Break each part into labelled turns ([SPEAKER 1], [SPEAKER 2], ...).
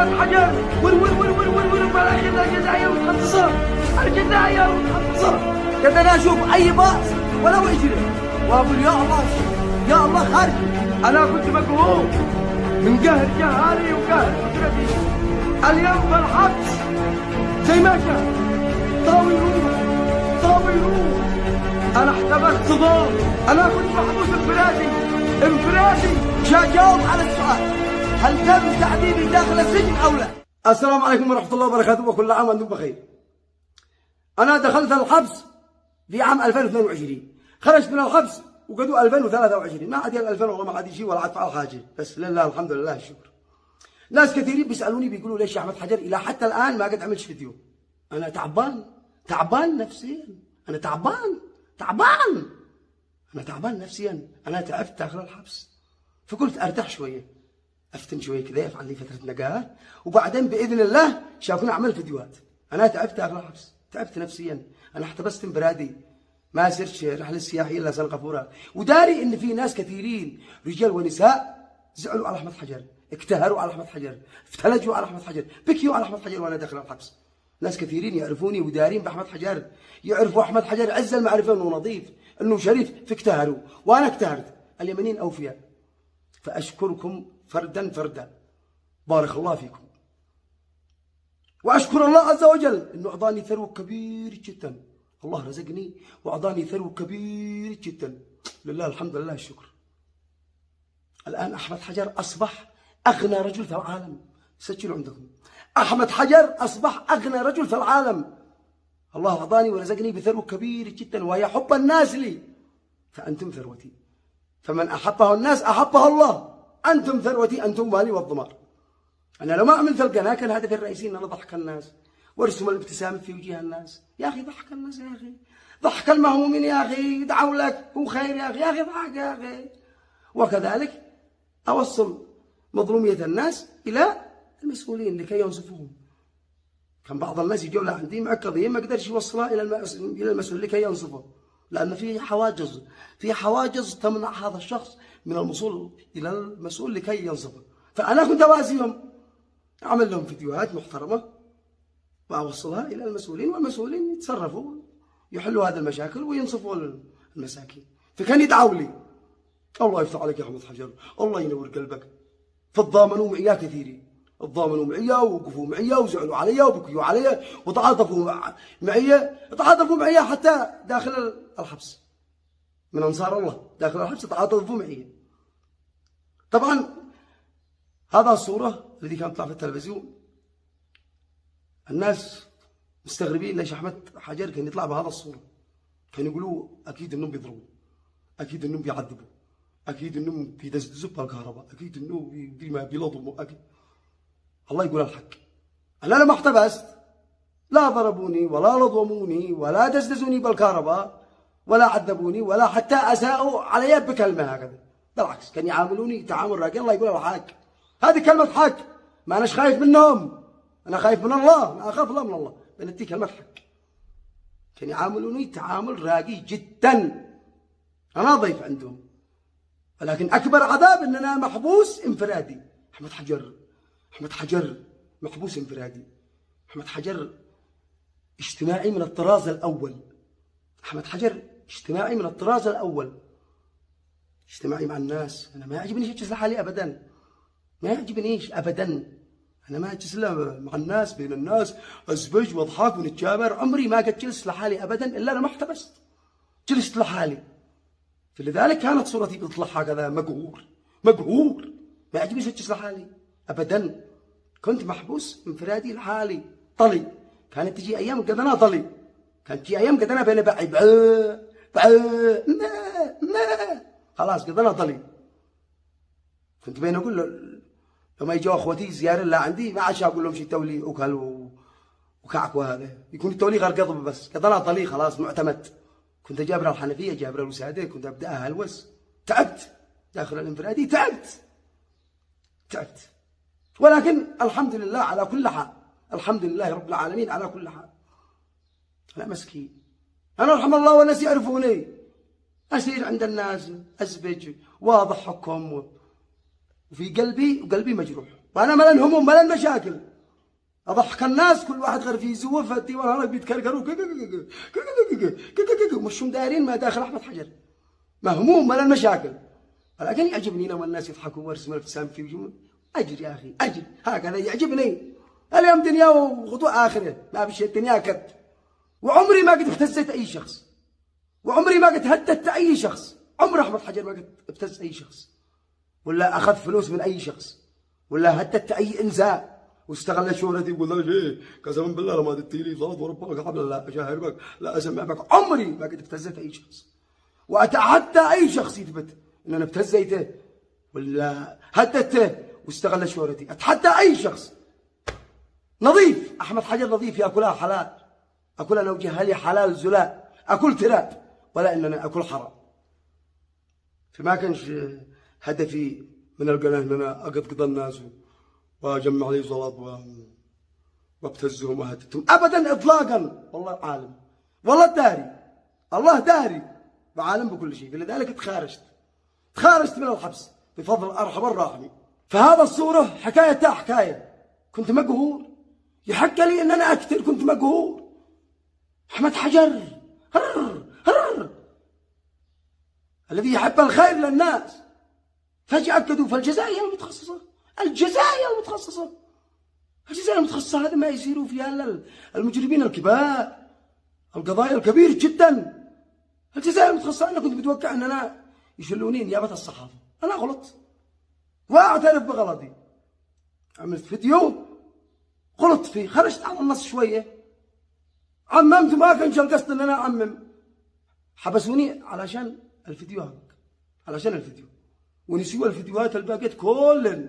[SPEAKER 1] احمد حجر بالاخير الجزائر متخصصه، الجزائر متخصصه. قد انا اشوف اي باص ولو اجري واقول يا الله يا الله خارج. انا كنت مقهور من قهر جهاري وقهر اسرتي. اليوم في الحبس زي ما شاف طاويروه. انا احتبست صدام. انا كنت محبوس انفرادي. جاوب على السؤال، هل تم تعذيبي داخل السجن او لا؟ السلام عليكم ورحمه الله وبركاته، وكل عام وانتم بخير. انا دخلت الحبس في عام 2022، خرجت من الحبس وقدوا 2023. ما عاد 2000 والله ما عاد شيء ولا عاد فعل حاجه، بس لله الحمد لله الشكر. ناس كثيرين بيسالوني بيقولوا ليش يا احمد حجر الى حتى الان ما قد عملتش فيديو؟ انا تعبان نفسيا. انا تعبان نفسيا. انا تعبت داخل الحبس، فقلت ارتاح شويه، افتن شويه كذا، افعل لي فتره نقاهه، وبعدين باذن الله شافوني اعمل فيديوهات. انا تعبت داخل الحبس، تعبت نفسيا. انا احتبست انفرادي، ما صرت رحله سياحيه الا سنغافوره. وداري ان في ناس كثيرين رجال ونساء زعلوا على احمد حجر، اكتهروا على احمد حجر، افتلجوا على احمد حجر، بكيوا على احمد حجر وانا داخل الحبس. ناس كثيرين يعرفوني ودارين باحمد حجر، يعرفوا احمد حجر عز المعرفه انه نظيف، انه شريف، فاكتهروا وانا اكتهرت. اليمنيين اوفياء. فاشكركم فردا بارك الله فيكم. واشكر الله عز وجل انه اعطاني ثروه كبير جدا. الله رزقني واعطاني ثروه كبير جدا، لله الحمد لله الشكر. الان احمد حجر اصبح اغنى رجل في العالم. سجلوا عندكم، احمد حجر اصبح اغنى رجل في العالم. الله اعطاني ورزقني بثروه كبيره جدا، وهي حب الناس لي. فانتم ثروتي، فمن احبه الناس احبه الله. انتم ثروتي، انتم مالي والضمار. انا لو ما عملت القناه كان هدفي الرئيسي ان انا اضحك الناس وارسم الابتسامه في وجه الناس. يا اخي ضحك الناس، يا اخي ضحك المهمومين، يا اخي يدعوا لك هو خير، يا اخي ضحك يا اخي. وكذلك اوصل مظلوميه الناس الى المسؤولين لكي ينصفوهم. كان بعض الناس يجوا لعندي مع قضيه ما قدرش يوصلها الى المسؤول لكي ينصفه، لان في حواجز تمنع هذا الشخص من الوصول الى المسؤول لكي ينصفه. فانا كنت اواسيهم، اعمل لهم فيديوهات محترمه واوصلها الى المسؤولين، والمسؤولين يتصرفوا يحلوا هذه المشاكل وينصفوا المساكين. فكان يدعوا لي الله يفتح عليك يا احمد حجر، الله ينور قلبك. فتضامنوا معي كثيرين، تضامنوا معي ووقفوا معي وزعلوا علي وبكيوا علي وتعاطفوا معي حتى داخل الحبس. من انصار الله داخل الحبس تعاطفوا معي. طبعا هذا الصوره التي كانت تطلع في التلفزيون، الناس مستغربين ليش احمد حجر كان يطلع بهذا الصوره. كانوا يقولوا اكيد انهم بيضربوا، اكيد انهم بيعذبوا، اكيد انهم بيدزدزوا بالكهرباء، اكيد انه بيلضموا، اكيد. الله يقول الحق. انا لما احتبست لا ضربوني ولا لضموني ولا دزدزوني بالكهرباء ولا عذبوني ولا حتى اساءوا علي بكلمه هكذا. بالعكس كان يعاملوني تعامل راقي. الله يقول الحق. هذه كلمه حق، ما اناش خايف منهم، انا خايف من الله، انا اخاف الله من الله، بندي كلمه حق. كان يعاملوني تعامل راقي جدا. انا ضيف عندهم، ولكن اكبر عذاب ان انا محبوس انفرادي. احمد حجر محبوس انفرادي. احمد حجر اجتماعي من الطراز الاول. احمد حجر اجتماعي من الطراز الاول، اجتماعي مع الناس. انا ما يعجبنيش اجلس لحالي ابدا، ما يعجبنيش ابدا. انا ما اجلس مع الناس بين الناس ازبج واضحك ونتجامر. عمري ما قد جلست لحالي ابدا الا انا ما احتبست، جلست لحالي. فلذلك كانت صورتي بتطلع هكذا مقهور. ما يعجبنيش اجلس لحالي ابدا. كنت محبوس انفرادي لحالي. طلي كانت تجي ايام قد انا طلي، كانت تجي ايام قد انا بين بعي ما خلاص قد انا طلي. كنت بين اقول له لما يجوا اخوتي زياره لا عندي ما عادش اقول لهم شي تولي اكل وكعك وهذا، يكون التولي غير قضب بس. قد انا طلي خلاص معتمد. كنت جابر الحنفيه، جابر الوساده، كنت ابداها هلوس. تعبت داخل الانفرادي، تعبت. ولكن الحمد لله على كل حال، الحمد لله رب العالمين على كل حال. انا مسكين، انا رحم الله والناس يعرفوني. اسير عند الناس ازبج واضحكم، وفي قلبي مجروح. وانا ملان هموم ملان مشاكل، اضحك الناس كل واحد غير في زوفه الديوان هذا بيتكركروا مش دايرين ما داخل احمد حجر، مهموم ملان مشاكل. لكن يعجبني لما الناس يضحكوا ويرسموا الابتسام في وجوههم. اجل يا اخي اجل، هكذا يعجبني. اليوم دنيا وغدوة اخره، ما في شيء الدنيا كذب. وعمري ما قد ابتزيت اي شخص، وعمري ما قد هددت اي شخص. عمر احمد حجر ما قد ابتز اي شخص، ولا اخذ فلوس من اي شخص، ولا هددت اي انسان واستغل شهرتي يقول لك ايه قسما بالله لما ددت لي صلاه وربك قبل لا اشهر بك لا اسمع بك. عمري ما قد ابتزيت اي شخص، واتحدى اي شخص يثبت ان انا ابتزيته ولا هددته واستغل شهرتي. اتحدى اي شخص نظيف. احمد حجر نظيف، ياكلها حلال، اكل انا وجهالي حلال زلاء، اكل تراب ولا ان انا اكل حرام. فما كانش هدفي من القناه ان انا اقطقط الناس واجمع لي زلط وابتزهم وهددتهم ابدا اطلاقا. والله عالم، والله داري، الله داري وعالم بكل شيء. فلذلك تخارجت من الحبس بفضل ارحم الراحمين. فهذا الصوره حكايتها حكايه. كنت مقهور، يحق لي ان انا اقتل، كنت مقهور. احمد حجر الذي يحب الخير للناس فجأة أكدوا. فالجزائر المتخصصة، الجزائر المتخصصة هذا ما يسيروا فيها المجرمين الكبار، القضايا الكبيرة جدا. الجزائر المتخصصة. أنا كنت متوقع أن أنا يشلوني نيابة الصحافة. أنا غلطت وأعترف بغلطي. عملت فيديو غلطت فيه، خرجت عن النص شوية، عممت. ما كانش القصد أن أنا أعمم. حبسوني علشان الفيديو هذا، علشان الفيديو، ونسيوا الفيديوهات الباقية كلها،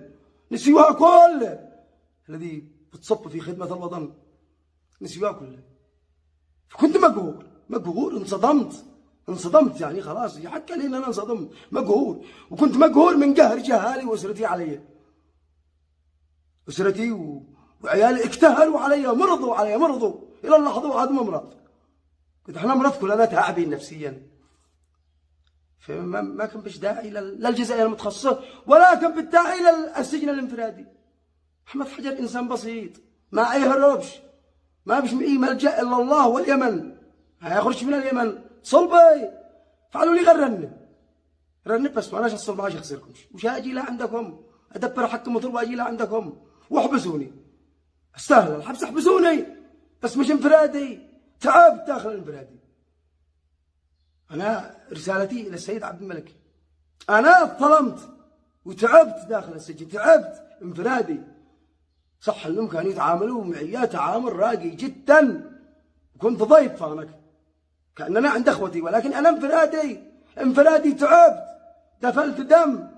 [SPEAKER 1] نسيوها كلها الذي بتصب في خدمة الوطن، نسيوها كلها. فكنت مقهور، انصدمت يعني خلاص يحق لي ان انا انصدمت، مقهور. وكنت مقهور من قهر جهالي واسرتي علي. اسرتي وعيالي اكتهلوا علي، مرضوا الى اللحظه وهذا مرض. كنت احنا مرض كلنا تعبين نفسيا. فما كان باش داعي للجزائر المتخصصه، ولا كان بالداعي للسجن الانفرادي. احمد حجر انسان بسيط، ما يهربش، ما بش اي ملجا الا الله واليمن. هيخرج من اليمن صلبي، فعلوا لي غير رنب بس. ما اناش اصل معاش اخسركمش، وش اجي لا عندكم ادبر حقكم مثل واجي لا عندكم واحبسوني. استاهل الحبس، احبسوني بس مش انفرادي. تعبت داخل الانفرادي. أنا رسالتي إلى السيد عبد الملك، أنا ظلمت وتعبت داخل السجن، تعبت انفرادي. صح أنهم كانوا يتعاملوا معي تعامل راقي جدا، وكنت ضيف فانك كأننا عند أخوتي، ولكن أنا انفرادي تعبت، دفلت دم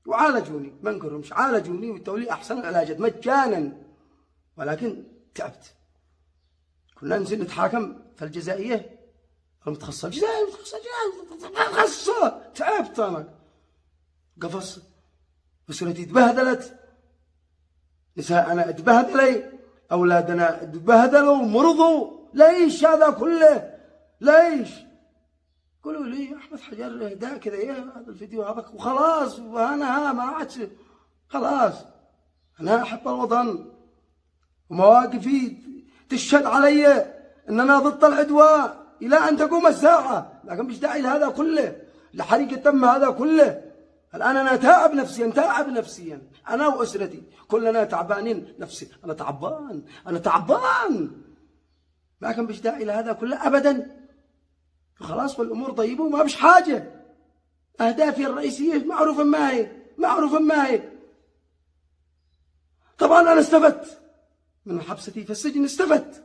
[SPEAKER 1] وعالجوني. ما انكرهمش، عالجوني وادوا لي أحسن العلاجات مجانا، ولكن تعبت. كنا ننزل نتحاكم في الجزائرية المتخصصة، الجزائر المتخصصة. تعبت أنا، قفص، أسرتي تبهدلت، نساءنا تبهدلي، أولادنا تبهدلوا، مرضوا. ليش هذا كله؟ ليش؟ قولوا لي أحمد حجر اهداء كذا، هذا الفيديو هذاك وخلاص. وأنا ما عادش خلاص. أنا أحب الوطن، ومواقفي تشهد علي أن أنا ضد العدوان إلى أن تقوم الساعة. لكن مش داعي لهذا كله، لحريق الدم هذا كله. الآن أنا تعب نفسيا، أنا وأسرتي كلنا تعبانين نفسي. أنا تعبان. ما كان بش داعي لهذا كله أبدا. خلاص والأمور طيبة وما بش حاجة. أهدافي الرئيسية معروفة ما هي. طبعا أنا استفدت من حبستي في السجن، استفدت.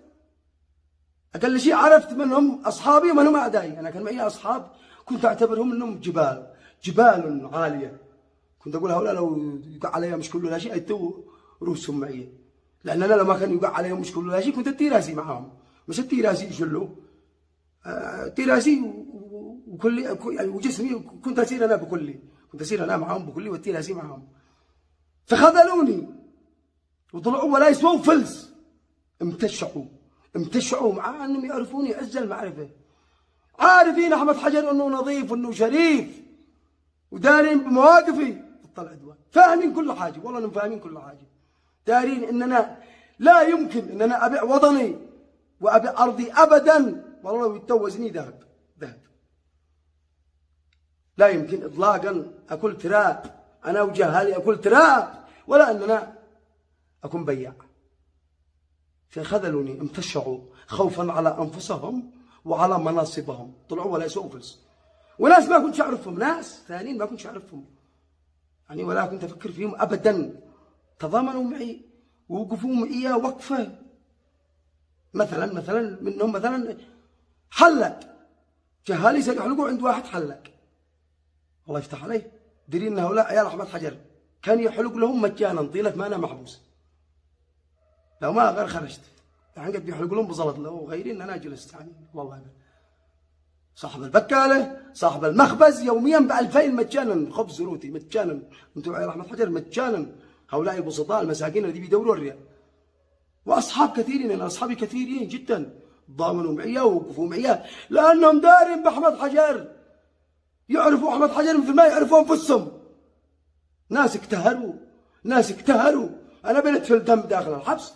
[SPEAKER 1] أقل شيء عرفت من هم أصحابي ومن هم أعدائي. أنا كان معي أصحاب كنت أعتبرهم أنهم جبال عالية. كنت أقول هؤلاء لو يقع عليهم مش كله لا شيء أيتوا رؤوسهم معي، لأن أنا لما كان يقع عليهم مش كله لا شيء كنت أتي راسي معهم، مش أتي راسي يشلوا، أتي راسي وكل يعني وجسمي. كنت أسير أنا بكلي، كنت أسير أنا معهم بكلي وأتي راسي معهم. فخذلوني وطلعوا ولا يسووا فلس. امتشعوا مع أنهم يعرفوني عز المعرفة، عارفين أحمد حجر أنه نظيف وأنه شريف، ودارين بمواقفي بطل عدوان، فاهمين كل حاجه، والله انهم فاهمين كل حاجه، دارين اننا لا يمكن اننا ابيع وطني وابيع ارضي ابدا، والله لو يتوزني ذهب ذهب. لا يمكن اطلاقا اكل تراب، انا وجهالي اكل تراب، ولا اننا اكون بياع. فخذلوني، امتشعوا خوفا على انفسهم وعلى مناصبهم، طلعوا ولا يسووا فلس. وناس ما كنتش اعرفهم، ناس ثانيين ما كنتش اعرفهم يعني، ولا كنت افكر فيهم ابدا، تضامنوا معي ووقفوا معي وقفه. مثلا منهم مثلا حلاق، جهالي يحلقوا عند واحد حلاق، الله يفتح عليه، ديرين ان هؤلاء عيال احمد حجر كان يحلق لهم مجانا طيله ما انا محبوس، لو ما غير خرجت يعني قد يحلق لهم بزلط، لو غيرين انا جلست يعني والله أنا. صاحب البكاله، صاحب المخبز يوميا ب2000 مجانا، خبز روتي مجانا، انتم عيال احمد حجر مجانا، هؤلاء البسطاء المساكين الذين بيدوروا الريال. واصحاب كثيرين، انا اصحابي كثيرين جدا ضامنوا معي ووقفوا معي، لانهم دارين باحمد حجر، يعرفوا احمد حجر مثل ما يعرفوا انفسهم. ناس اكتهروا، ناس اكتهروا، انا بنتفل دم داخل الحبس،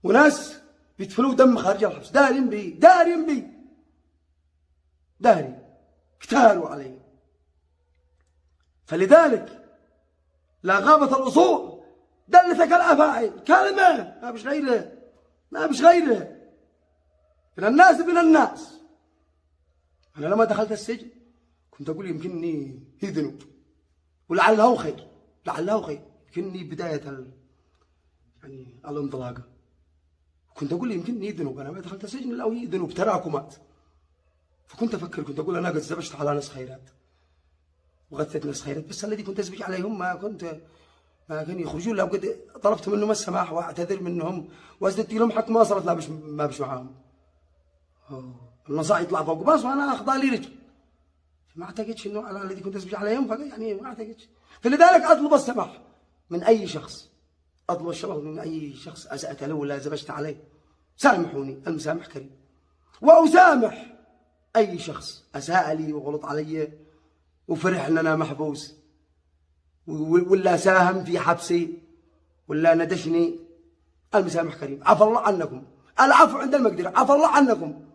[SPEAKER 1] وناس بيتفلوا دم خارج الحبس، دارين بي، دارين بي، دارين، اكتهروا علي. فلذلك لا غابت الاصول دلتك الافاعي، كلمه ما بش غيرها، ما بش غيرها، من الناس من الناس. انا لما دخلت السجن كنت اقول يمكنني هي ذنوب ولعله خير، لعله خير، يمكنني بدايه يعني الانطلاقه. كنت اقول يمكنني ذنوب، انا ما دخلت السجن الا وهي ذنوب تراكمات. فكنت افكر، كنت اقول انا قد زبشت على ناس خيرات وغثت ناس خيرات، بس الذي كنت ازبج عليهم ما كانوا يخرجون، لو قد طلبت منهم السماح واعتذر منهم وازددت لهم حق ما صارت، ما بش معاهم. النصائح يطلع فوق باص وانا اخضع لي رجل، ما اعتقدش انه على الذي كنت ازبج عليهم، يعني ما اعتقدش. فلذلك اطلب السماح من اي شخص، اطلب السماح من اي شخص اسات له ولا زبشت عليه، سامحوني، المسامح كريم. واسامح اي شخص اساء لي وغلط علي وفرح ان انا محبوس، ولا ساهم في حبسي ولا ندشني، المسامح كريم، عفى الله عنكم، العفو عند المقدرة، عفى الله عنكم.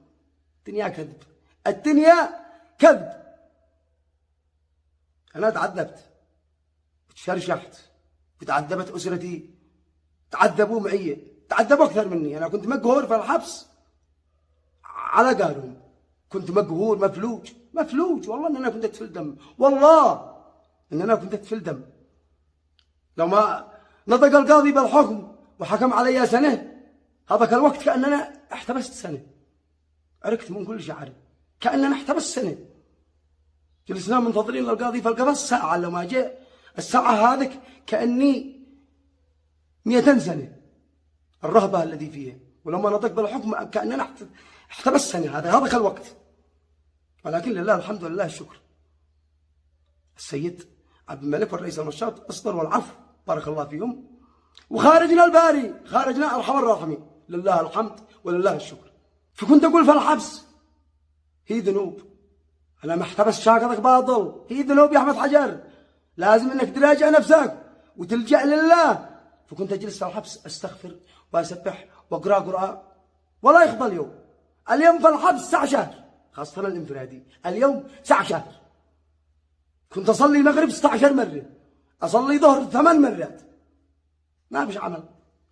[SPEAKER 1] الدنيا كذب، الدنيا كذب. أنا تعذبت، تشرشحت، وتعذبت أسرتي، تعذبوا معي، تعذبوا أكثر مني. أنا كنت مقهور في الحبس على قالهم، كنت مقهور مفلوج، مفلوج، والله إن أنا كنت أتفل دم، والله إن أنا كنت أتفل دم. لو ما نطق القاضي بالحكم وحكم علي سنة، هذاك الوقت كأننا احتبست سنة، عرقت من كل شعري، كأننا احتبست سنة. جلسنا منتظرين القاضي في القفص ساعة، لما جاء الساعة هذيك كأني 200 سنة الرهبة الذي فيها، ولما نطق بالحكم كأننا احتبست سنة، هذاك الوقت. ولكن لله الحمد لله الشكر، السيد عبد الملك والرئيس المشاط اصدروا العفو، بارك الله فيهم، وخارجنا الباري، خارجنا ارحم الراحمين، لله الحمد ولله الشكر. فكنت اقول في الحبس هي ذنوب، انا ما احتبس شاكرك باطل، هي ذنوب يا احمد حجر، لازم انك تراجع نفسك وتلجا لله. فكنت اجلس في الحبس استغفر واسبح واقرا قران، ولا يخضى اليوم. اليوم في الحبس 9 شهر، خاصه الانفرادي، اليوم 9 شهر. كنت اصلي المغرب 16 مره، اصلي ظهر 8 مرات، ما فيش عمل،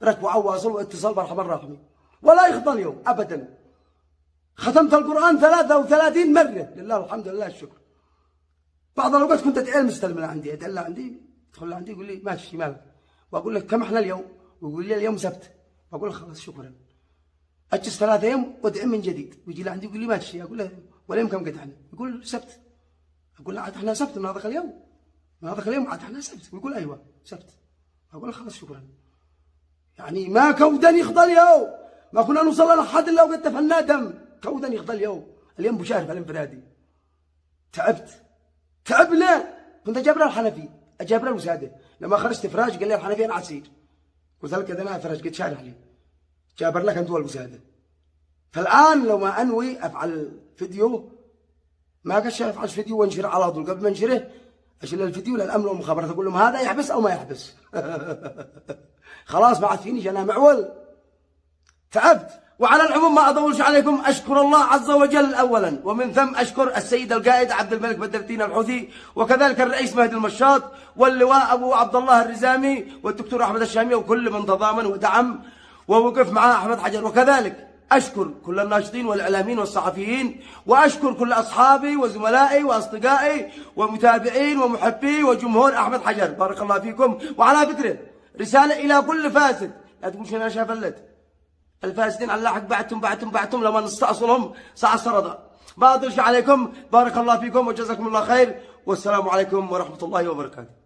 [SPEAKER 1] ركوع وواصل واتصال برحم الراحمين، ولا يخطى اليوم ابدا. ختمت القران 33 مره، لله الحمد لله الشكر. بعض الاوقات كنت ادعي المستلم عندي، ادعي له عندي، يدخل عندي يقول لي ماشي مالك، واقول لك كم احنا اليوم؟ ويقول لي اليوم سبت، بقول له خلاص شكرا. اجلس 3 ايام وادعي من جديد، ويجي لعندي يقول لي ماشي، اقول له واليوم كم قد احنا؟ يقول سبت، اقول له عاد احنا سبت من هذاك اليوم، من هذاك اليوم عاد احنا سبت، ويقول ايوه سبت، اقول له خلاص شكرا. يعني ما كودا يخضى اليوم، ما كنا نوصل لحد الا وقد تفنى دم، كودا يخضى اليوم بشهر في الانفرادي. تعبت، تعبنا. كنت اجابر الحنفي، اجابر الوساده، لما خرجت فراش قال لي الحنفي انا عسير، قلت له كذا انا فراش، قلت شارح لي، جابر لك انت والوساده. فالان لو ما انوي افعل فيديو، ما قدش افعل فيديو وانشره على طول، قبل ما انشره اشيل الفيديو للامن والمخابرات اقول لهم هذا يحبس او ما يحبس. خلاص ما عاد فيني انا معول، تعبت. وعلى العموم ما اطولش عليكم، اشكر الله عز وجل اولا، ومن ثم اشكر السيد القائد عبد الملك بدر الدين الحوثي، وكذلك الرئيس مهدي المشاط، واللواء ابو عبد الله الرزامي، والدكتور احمد الشامي، وكل من تضامن ودعم ووقف مع احمد حجر. وكذلك اشكر كل الناشطين والاعلاميين والصحفيين، واشكر كل اصحابي وزملائي واصدقائي ومتابعين ومحبي وجمهور احمد حجر، بارك الله فيكم. وعلى فكره رساله الى كل فاسد، لا تقول انا شافلت الفاسدين على اللاحق، بعتم لما نستأصلهم ساعة سرطة. ما أطلش عليكم، بارك الله فيكم وجزاكم الله خير، والسلام عليكم ورحمة الله وبركاته.